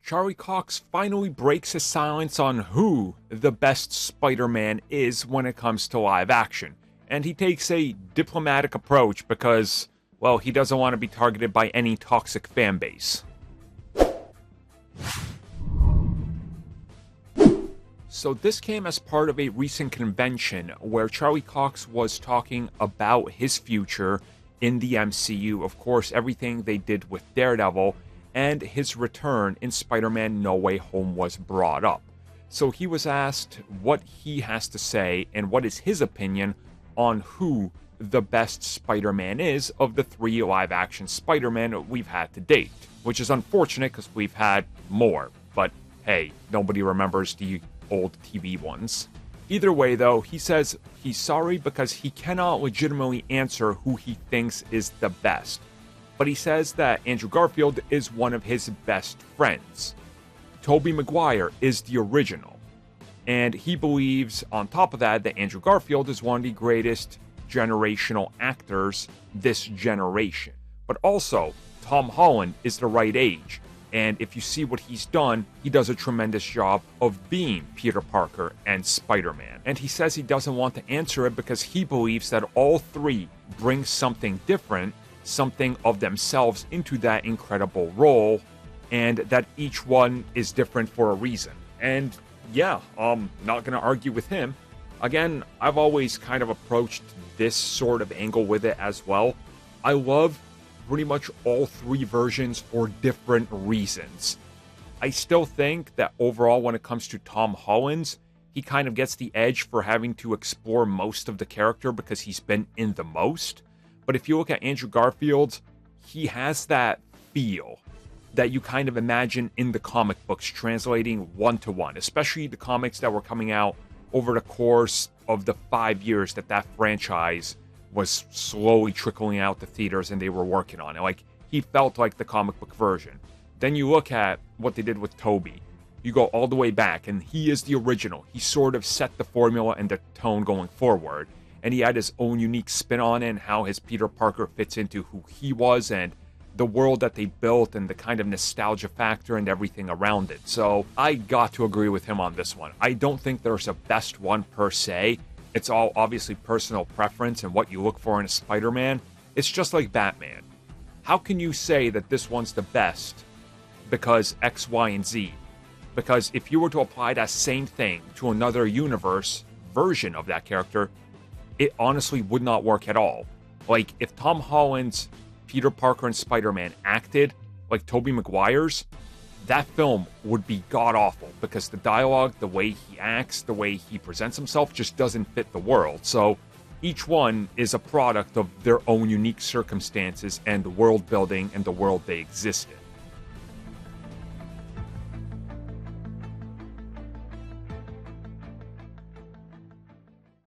Charlie Cox finally breaks his silence on who the best Spider-Man is when it comes to live action. And he takes a diplomatic approach because, well, he doesn't want to be targeted by any toxic fan base. So this came as part of a recent convention where Charlie Cox was talking about his future in the MCU. Of course, everything they did with Daredevil and his return in Spider-Man No Way Home was brought up. So he was asked what he has to say and what is his opinion on who the best Spider-Man is of the 3 live-action Spider-Man we've had to date. Which is unfortunate because we've had more, but hey, nobody remembers the old TV ones. Either way though, he says he's sorry because he cannot legitimately answer who he thinks is the best. But he says that Andrew Garfield is one of his best friends. Tobey Maguire is the original. And he believes, on top of that, that Andrew Garfield is one of the greatest generational actors this generation. But also, Tom Holland is the right age. And if you see what he's done, he does a tremendous job of being Peter Parker and Spider-Man. And he says he doesn't want to answer it because he believes that all 3 bring something different, something of themselves into that incredible role, and that each one is different for a reason. And yeah, I'm not going to argue with him. Again, I've always kind of approached this sort of angle with it as well. I love pretty much all 3 versions for different reasons. I still think that overall when it comes to Tom Holland's, he kind of gets the edge for having to explore most of the character because he's been in the most. But if you look at Andrew Garfield's, he has that feel that you kind of imagine in the comic books translating one-to-one, especially the comics that were coming out over the course of the 5 years that franchise was slowly trickling out to theaters and they were working on it. Like, he felt like the comic book version. Then you look at what they did with Tobey. You go all the way back, and he is the original. He sort of set the formula and the tone going forward. And he had his own unique spin on it and how his Peter Parker fits into who he was and the world that they built and the kind of nostalgia factor and everything around it. So I got to agree with him on this one. I don't think there's a best one per se. It's all obviously personal preference and what you look for in a Spider-Man. It's just like Batman. How can you say that this one's the best because X, Y, and Z? Because if you were to apply that same thing to another universe version of that character, it honestly would not work at all. Like, if Tom Holland's Peter Parker and Spider-Man acted like Tobey Maguire's, that film would be god-awful because the dialogue, the way he acts, the way he presents himself just doesn't fit the world. So each one is a product of their own unique circumstances and the world building and the world they exist in.